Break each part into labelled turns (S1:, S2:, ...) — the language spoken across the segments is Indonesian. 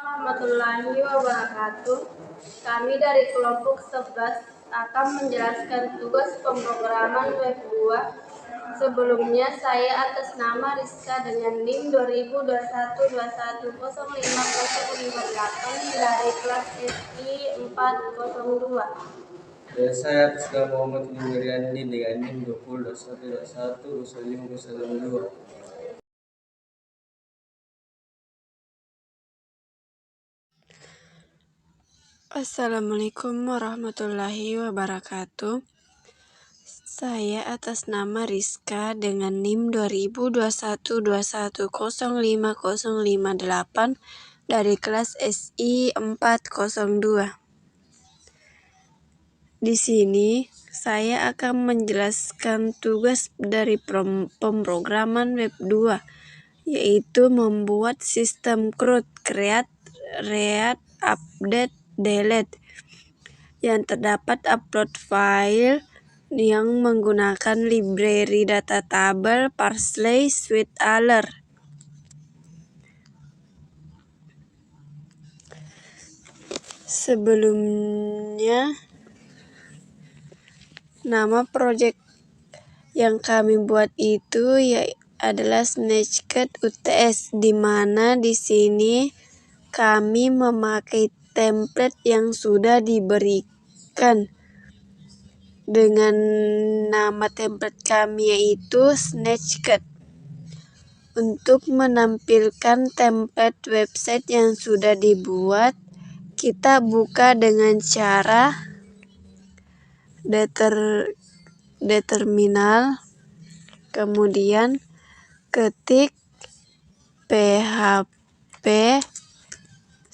S1: Warahmatullahi wabarakatuh. Kami dari kelompok 11 akan menjelaskan tugas pemrograman web 2. Sebelumnya saya atas nama Rizka dengan NIM 202121050058 dari kelas SI 402.
S2: Saya atas nama Muhammad Indriandi dengan NIM 2021210502.
S3: Assalamualaikum warahmatullahi wabarakatuh. Saya atas nama Rizka dengan NIM 202121050058 dari kelas SI 402. Di sini saya akan menjelaskan tugas dari pemrograman web 2, yaitu membuat sistem CRUD, create, read, update, delete, yang terdapat upload file yang menggunakan library data table, Parsley, SwiftAler. Sebelumnya, nama project yang kami buat itu adalah Snatchcat UTS, di mana di sini kami memakai template yang sudah diberikan dengan nama template kami yaitu Snatchcat. Untuk menampilkan template website yang sudah dibuat, kita buka dengan cara terminal, kemudian ketik php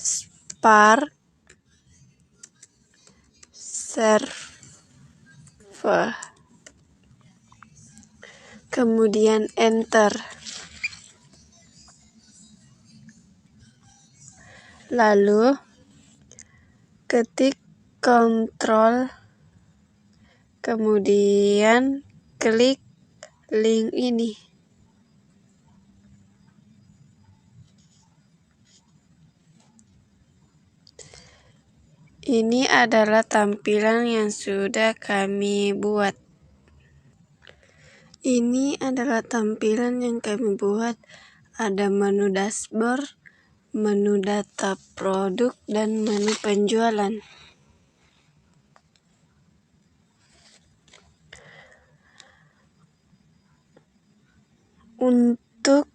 S3: spark server, kemudian enter. Lalu ketik kontrol, kemudian klik link ini. Ini adalah tampilan yang sudah kami buat. Ada menu dashboard, menu data produk, dan menu penjualan. Untuk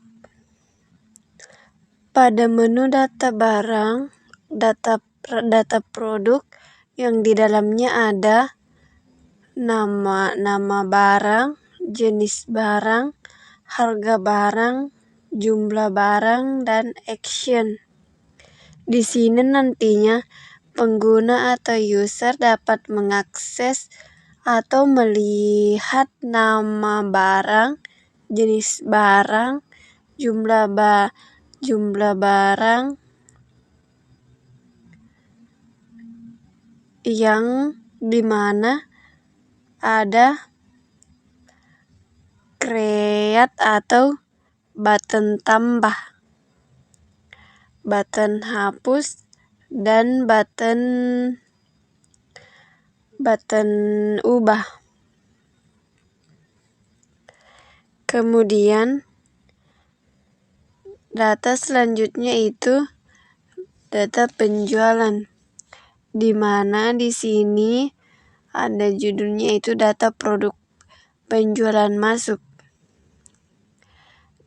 S3: pada menu data barang, data produk yang di dalamnya ada nama barang, jenis barang, harga barang, jumlah barang, dan action. Di sini nantinya pengguna atau user dapat mengakses atau melihat nama barang, jenis barang, jumlah barang yang dimana ada create atau button tambah, button hapus, dan button ubah. Kemudian data selanjutnya itu data penjualan, di mana di sini ada judulnya itu data produk penjualan masuk,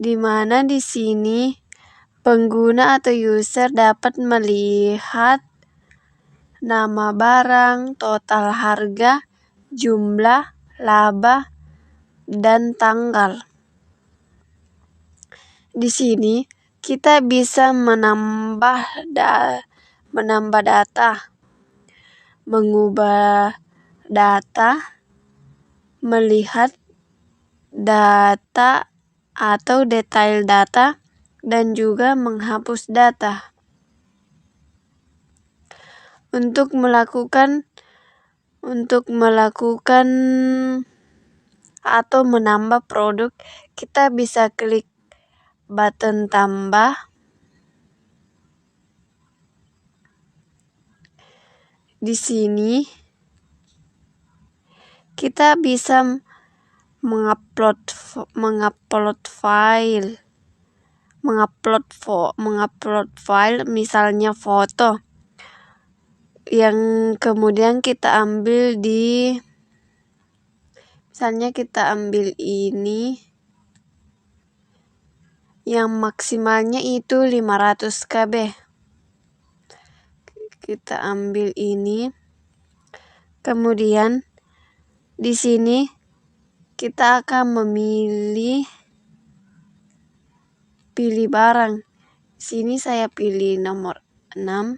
S3: di mana di sini pengguna atau user dapat melihat nama barang, total harga, jumlah, laba, dan tanggal. Di sini kita bisa menambah data, mengubah data, melihat data atau detail data, dan juga menghapus data. Untuk melakukan atau menambah produk, kita bisa klik button tambah, di sini kita bisa mengupload file, misalnya foto yang kemudian kita ambil misalnya kita ambil ini yang maksimalnya itu 500 KB. Kita ambil ini, kemudian di sini kita akan pilih barang. Di sini saya pilih nomor 6.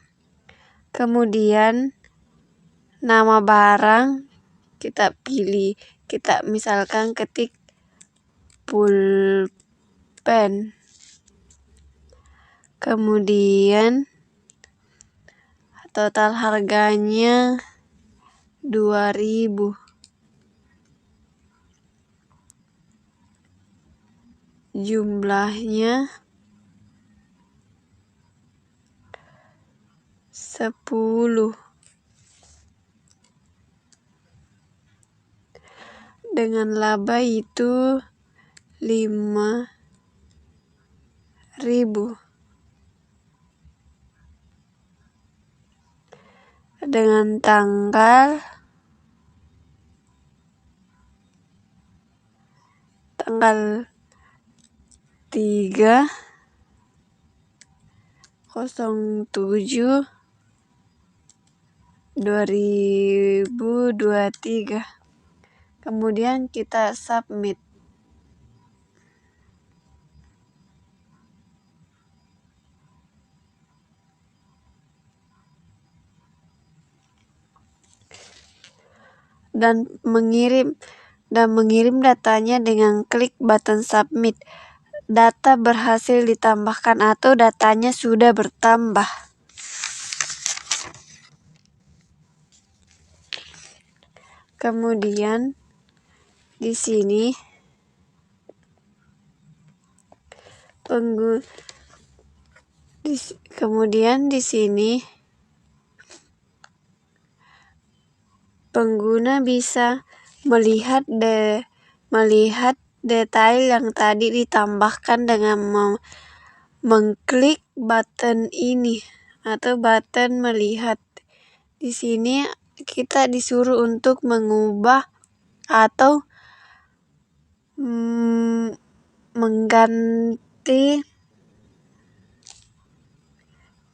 S3: Kemudian nama barang kita pilih, kita misalkan ketik pulpen. Kemudian total harganya 2.000. Jumlahnya 10. Dengan laba itu 5.000. Dengan tanggal 3/07/2023. Kemudian kita submit. Dan mengirim datanya dengan klik button submit. Data berhasil ditambahkan atau datanya sudah bertambah. Kemudian di sini pengguna bisa melihat detail yang tadi ditambahkan dengan mengklik button ini atau button melihat. Di sini kita disuruh untuk mengubah atau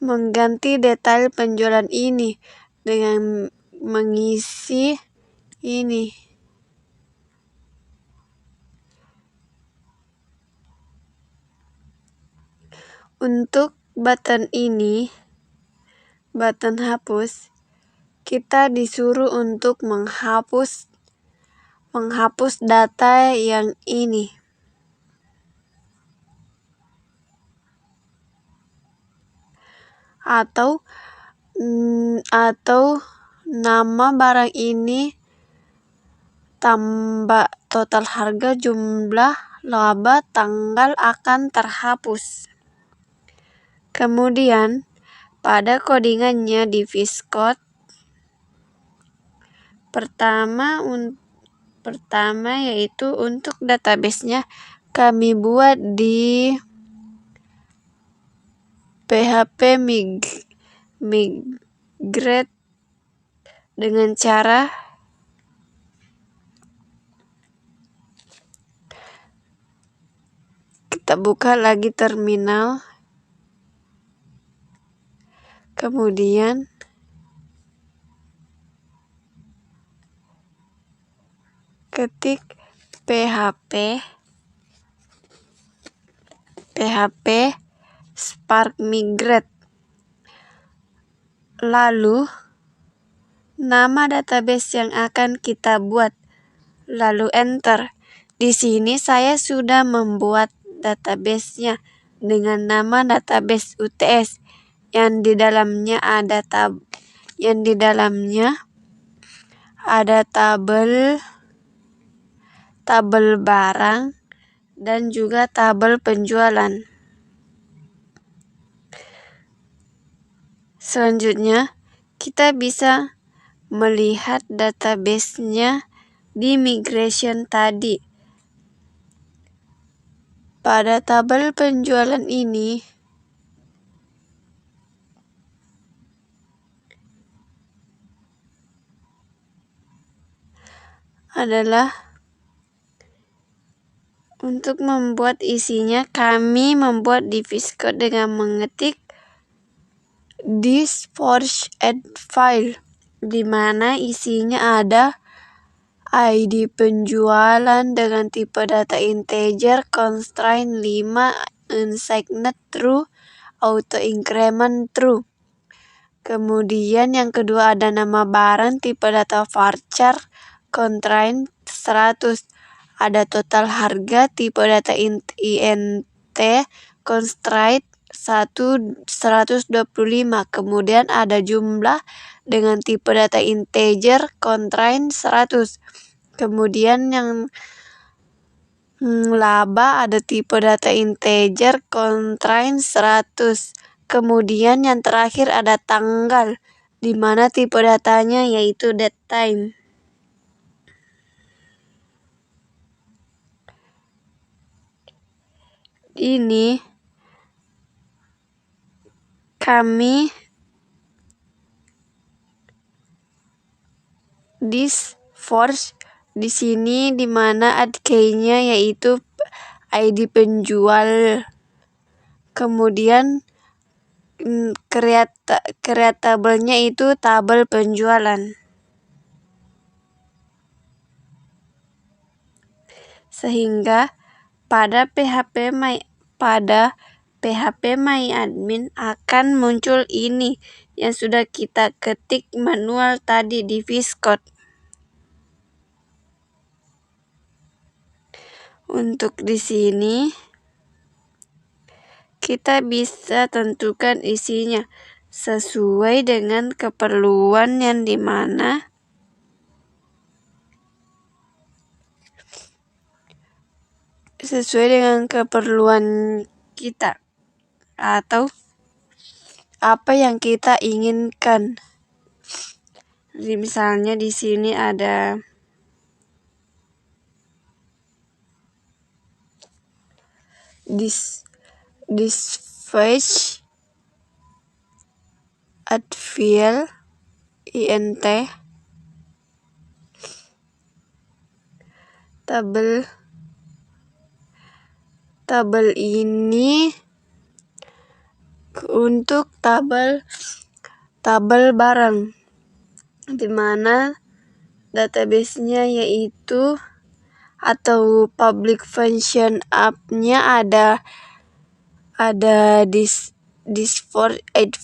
S3: mengganti detail penjualan ini dengan mengisi ini. Untuk button ini, button hapus, kita disuruh untuk menghapus data yang ini. Atau nama barang ini tambah total harga, jumlah, laba, tanggal akan terhapus. Kemudian pada codingannya di VSCODE pertama yaitu untuk database-nya kami buat di PHP migrate dengan cara kita buka lagi terminal, kemudian ketik PHP Spark Migrate, lalu nama database yang akan kita buat, lalu enter. Di sini saya sudah membuat database-nya dengan nama database UTS yang di dalamnya ada tabel barang dan juga tabel penjualan. Selanjutnya kita bisa melihat database-nya di migration tadi. Pada tabel penjualan ini, adalah untuk membuat isinya, kami membuat di VS Code dengan mengetik this force add file, di mana isinya ada ID penjualan dengan tipe data integer, constraint 5, unsigned true, auto increment true. Kemudian yang kedua ada nama barang, tipe data varchar, constraint 100. Ada total harga, tipe data int, constraint 125. Kemudian ada jumlah dengan tipe data integer, constraint 100. Kemudian yang laba ada tipe data integer, constraint 100. Kemudian yang terakhir ada tanggal, di mana tipe datanya yaitu date time. Ini kami this force di sini, di mana add key-nya yaitu ID penjual. Kemudian creatable-nya itu tabel penjualan. Sehingga pada PHP MyAdmin akan muncul ini yang sudah kita ketik manual tadi di VS Code. Untuk di sini kita bisa tentukan isinya sesuai dengan keperluan yang dimana sesuai dengan keperluan kita atau apa yang kita inginkan. Jadi misalnya di sini ada this page add file int tabel ini untuk tabel barang, di mana database-nya yaitu atau public function app-nya ada this for add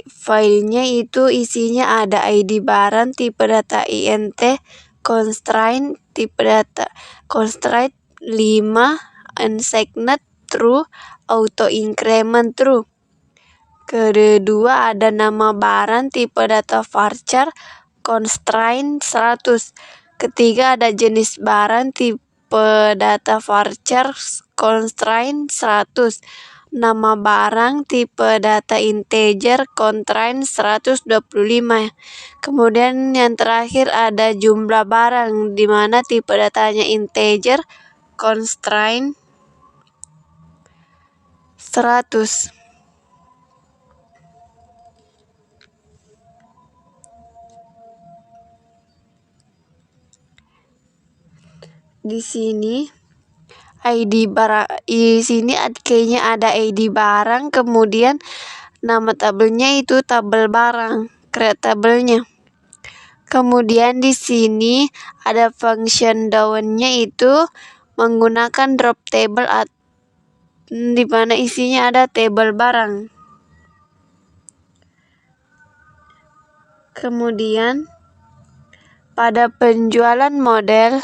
S3: file-nya itu isinya ada ID barang, tipe data int, constraint, tipe data constraint 5, unsigned true, auto increment true. Kedua ada nama barang, tipe data varchar, constraint 100. Ketiga ada jenis barang, tipe data varchar, constraint 100. Nama barang, tipe data integer, constraint 125. Kemudian yang terakhir ada jumlah barang, di mana tipe datanya integer, constraint 100. Di sini ID barang, di sini kayaknya ada ID barang, kemudian nama tabelnya itu tabel barang, creatable-nya. Kemudian di sini ada function down-nya itu menggunakan drop table di mana isinya ada tabel barang. Kemudian pada penjualan model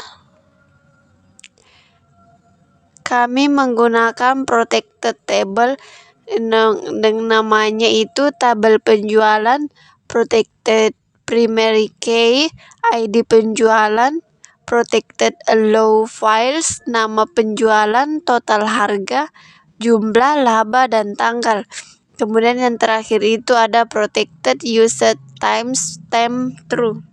S3: kami menggunakan protected table dengan namanya itu tabel penjualan, protected primary key, ID penjualan, protected allow files, nama penjualan, total harga, jumlah, laba, dan tanggal. Kemudian yang terakhir itu ada protected user timestamp true.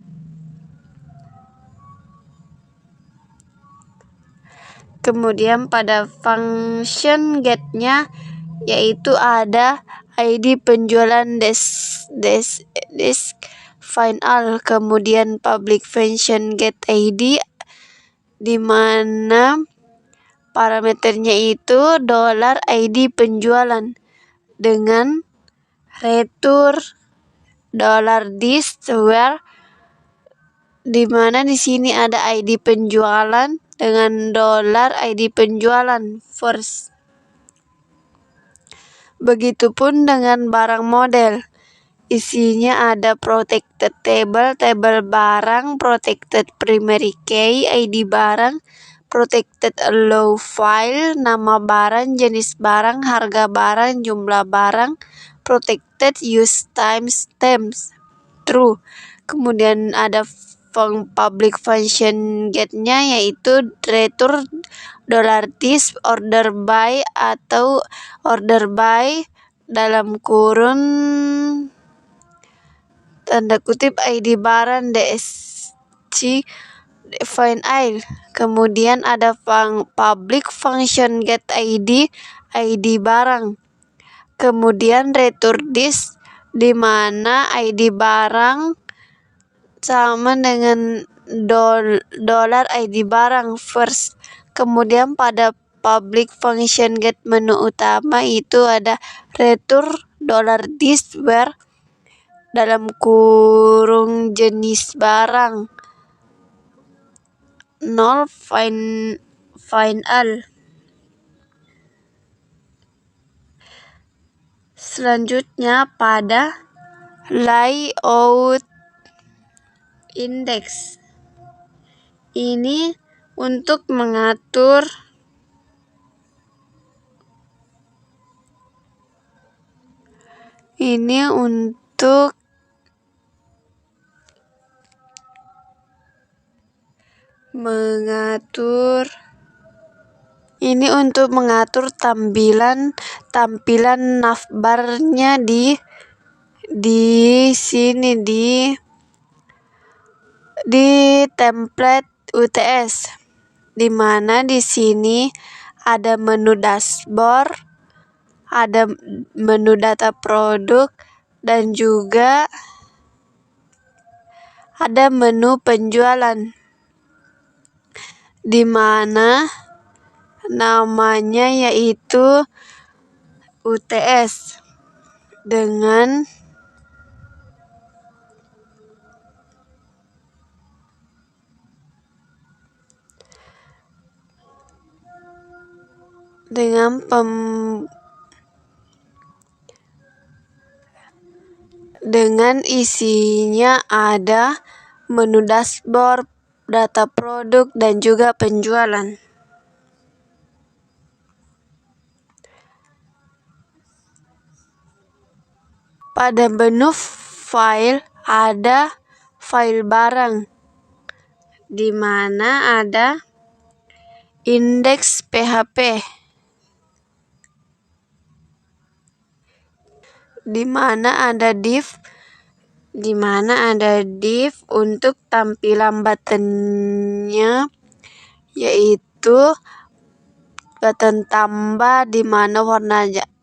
S3: Kemudian pada function get-nya yaitu ada ID penjualan disk final, kemudian public function get ID di mana parameternya itu $ID penjualan dengan return $disk where di mana di sini ada ID penjualan dengan $ID penjualan first. Begitupun dengan barang model. Isinya ada protected table, table barang, protected primary key, ID barang, protected allow file, nama barang, jenis barang, harga barang, jumlah barang, protected use timestamps, true. Kemudian ada public function get-nya yaitu return $disk order by atau order by dalam kurun tanda kutip ID barang DSC final. Kemudian ada public function get ID barang. Kemudian return disk di mana ID barang sama dengan $ID barang first. Kemudian pada public function get menu utama itu ada return $disk where dalam kurung jenis barang final. Selanjutnya pada layout index. Ini untuk mengatur tampilan navbarnya di sini di template UTS, di mana di sini ada menu dashboard, ada menu data produk, dan juga ada menu penjualan, di mana namanya yaitu UTS dengan isinya ada menu dashboard, data produk, dan juga penjualan. Pada menu file ada file barang, di mana ada index PHP, di mana ada div untuk tampilan buttonnya yaitu button tambah, di mana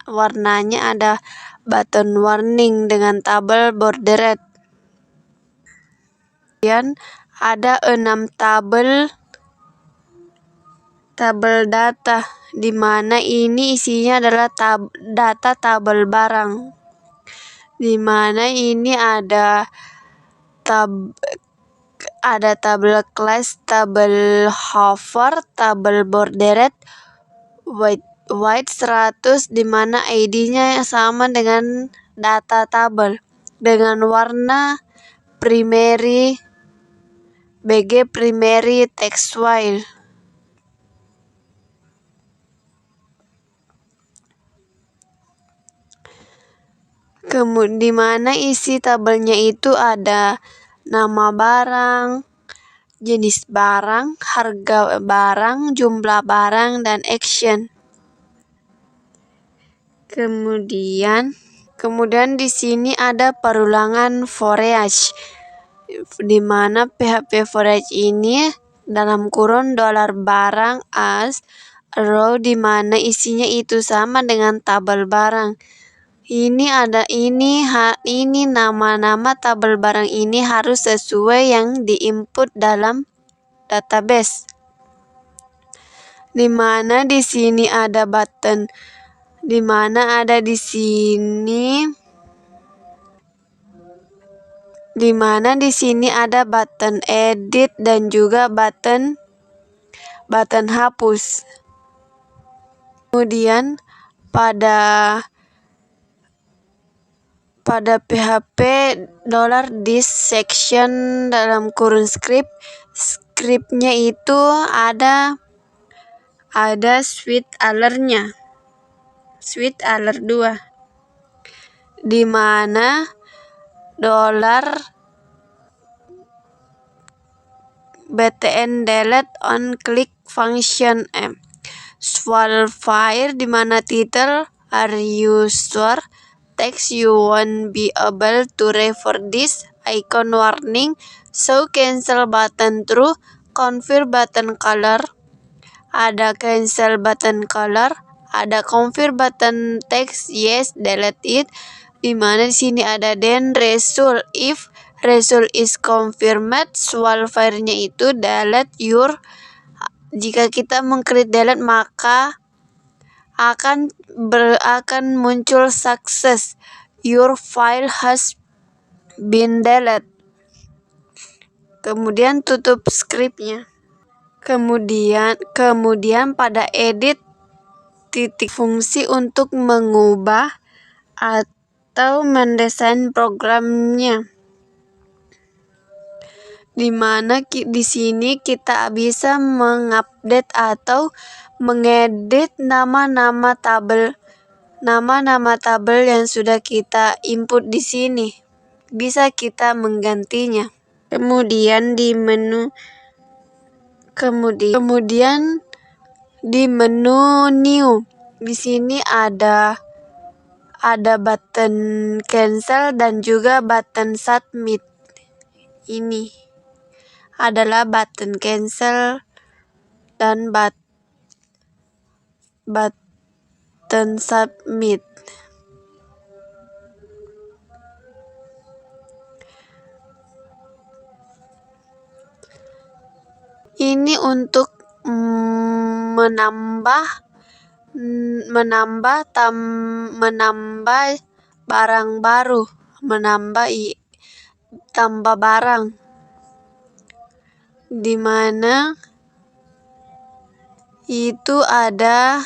S3: warnanya ada button warning dengan tabel bordered. Kemudian ada 6 tabel data, di mana ini isinya adalah data tabel barang, di mana ini ada tabel class, tabel hover, tabel bordered, white 100, di mana ID-nya sama dengan data tabel dengan warna primary BG primary text file. Kemudian di mana isi tabelnya itu ada nama barang, jenis barang, harga barang, jumlah barang, dan action. Kemudian di sini ada perulangan forage, di mana PHP forage ini dalam kurung dolar barang as row di mana isinya itu sama dengan tabel barang. Ini nama-nama tabel barang ini harus sesuai yang diinput dalam database. Di mana di sini ada button, di mana di sini ada button edit dan juga button hapus. Kemudian pada PHP $this section dalam kurung scriptnya itu ada switch alert-nya, switch alert 2, di mana $btn delete on click function swal fire di mana title are you sure text you won't be able to refer this icon warning show cancel button true confirm button color, ada cancel button color, ada confirm button text yes delete it, di mana di sini ada then result if result is confirmed swal file-nya itu delete your. Jika kita mengklik delete maka akan muncul success your file has been deleted. Kemudian tutup scriptnya. Kemudian pada edit titik fungsi untuk mengubah atau mendesain programnya, di mana di sini kita bisa mengupdate atau mengedit nama-nama tabel yang sudah kita input di sini. Bisa kita menggantinya. Kemudian di menu new, di sini ada button cancel dan juga button submit. Ini adalah button cancel dan button submit. Ini untuk menambah barang baru, tambah barang, di mana itu ada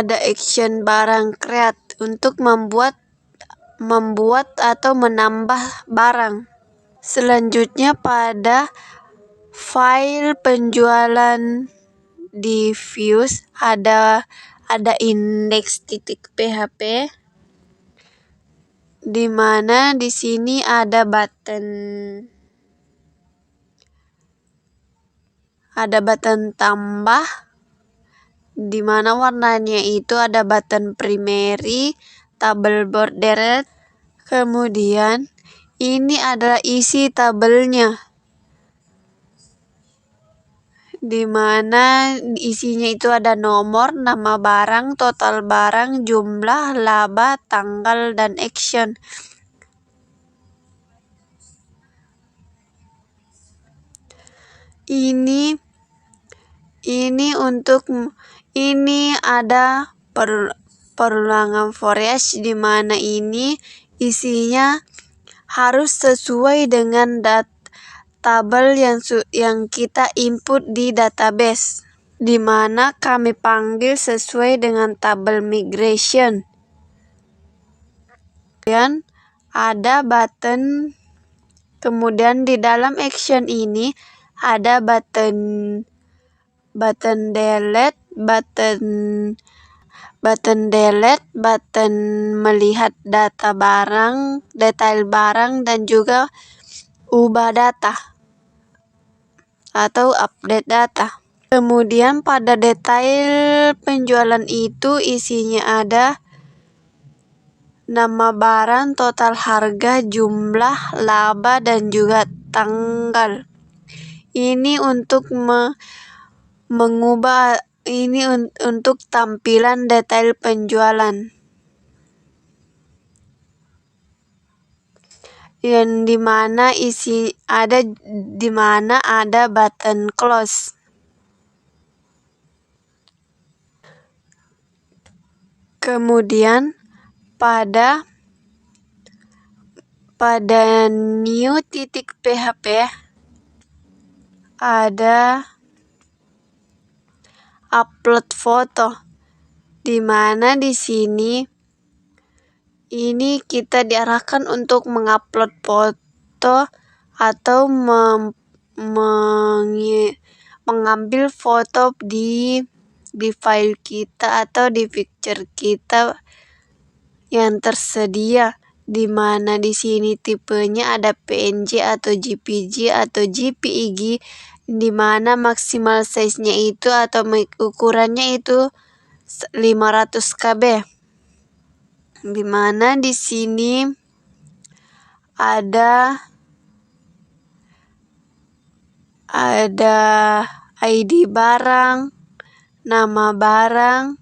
S3: action barang create untuk membuat atau menambah barang. Selanjutnya pada file penjualan di views ada index.php, di mana di sini ada button tambah, di mana warnanya itu ada button primary, tabel bordered. Kemudian ini adalah isi tabelnya, di mana isinya itu ada nomor, nama barang, total barang, jumlah, laba, tanggal, dan action. Ini ada perulangan for each, di mana ini isinya harus sesuai dengan tabel yang kita input di database, di mana kami panggil sesuai dengan tabel migration. Kemudian ada kemudian di dalam action ini ada button delete, button melihat detail barang, dan juga ubah data atau update data. Kemudian pada detail penjualan itu isinya ada nama barang, total harga, jumlah, laba, dan juga tanggal. Ini untuk mengubah untuk tampilan detail penjualan. Yang dimana ada button close. Kemudian pada new.php ada upload foto, dimana di sini kita diarahkan untuk mengupload foto atau mengambil foto di file kita atau di picture kita yang tersedia, di mana di sini tipenya ada PNG atau JPG atau JPEG, di mana maksimal size-nya itu atau ukurannya itu 500 KB. Di mana di sini ada ID barang, nama barang,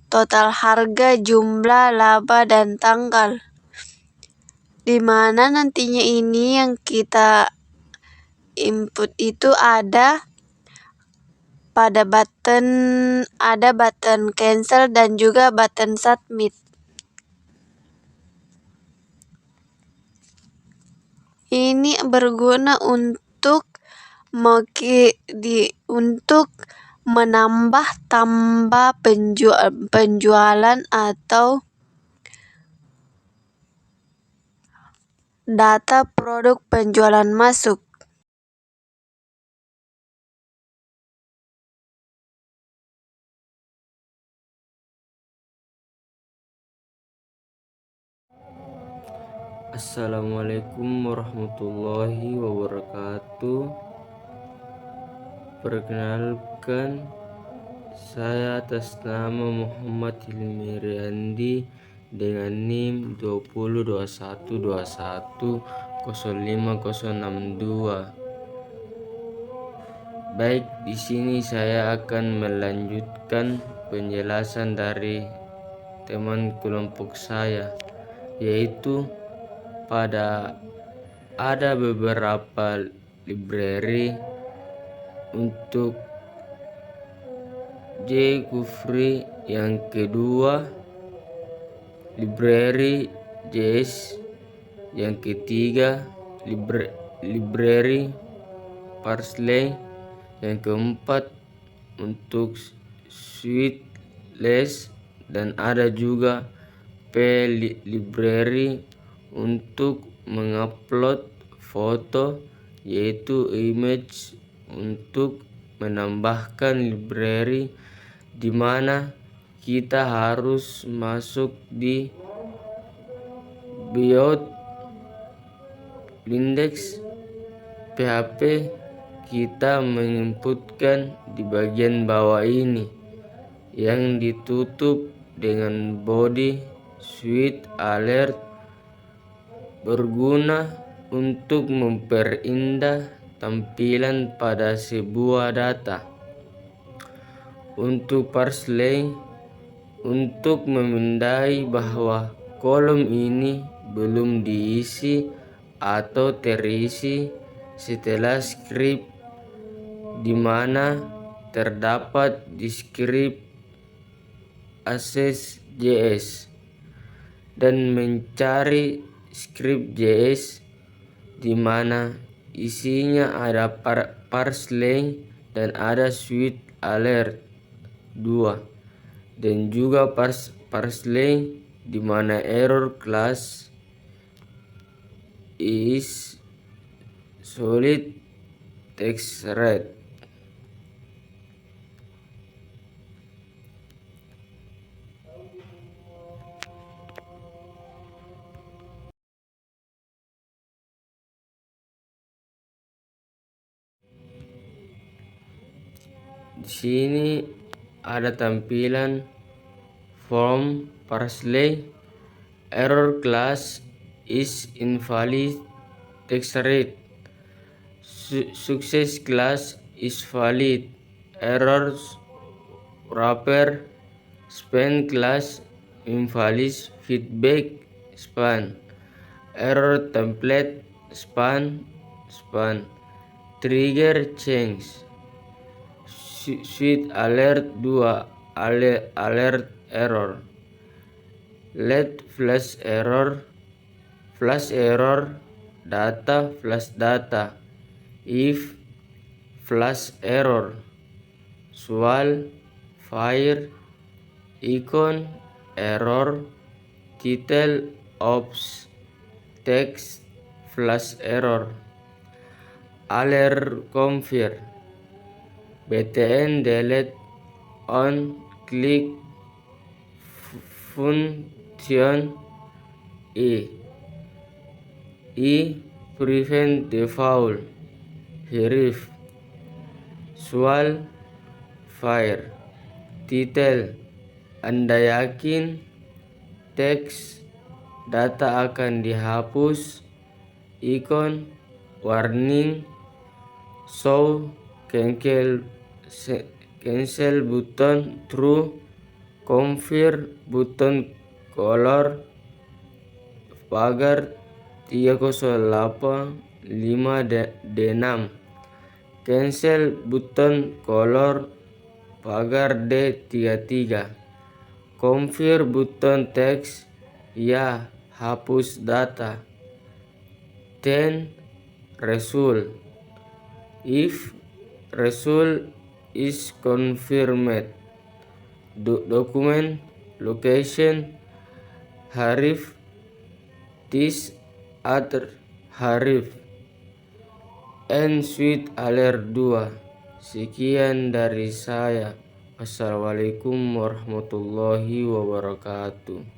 S3: total harga, jumlah, laba, dan tanggal. Di mana nantinya ini yang kita input itu ada button cancel dan juga button submit. Ini berguna untuk menambah penjualan atau data produk penjualan masuk.
S2: Assalamualaikum warahmatullahi wabarakatuh. Perkenalkan, saya atas nama Muhammad Hilmi Riyandi dengan NIM 2021210562. Baik, di sini saya akan melanjutkan penjelasan dari teman kelompok saya, yaitu ada beberapa library untuk jQuery, yang kedua library JS, yang ketiga library Parsley, yang keempat untuk Sweetless, dan ada juga library untuk mengupload foto, yaitu image. Untuk menambahkan library, di mana kita harus masuk di index.php, kita menginputkan di bagian bawah ini yang ditutup dengan body sweet alert, berguna untuk memperindah tampilan pada sebuah data. Untuk Parsley, untuk memindai bahwa kolom ini belum diisi atau terisi setelah script, di mana terdapat di script access.js, dan mencari script JS di mana isinya ada Parsley dan ada Sweet Alert 2, dan juga Parsley di mana error class is solid text red. Di sini ada tampilan from Parsley, error class is invalid text red, Success class is valid. Errors wrapper span class invalid. Feedback span. Error template span. Trigger change. Suite alert 2 alert error. Let flash error data flash data. If flash error. Swal fire icon error. Title ops text flash error. Alert confirm btn delete on click function prevent default href. Swal fire title Anda yakin teks data akan dihapus. Icon warning show cancel button true. Confirm button color pagar 308-5D6. Cancel button color pagar D33. Confirm button teks ya hapus data. 10 result. If result is confirmed, document location href this other href and suite alert 2. Sekian dari saya. Wassalamualaikum warahmatullahi wabarakatuh.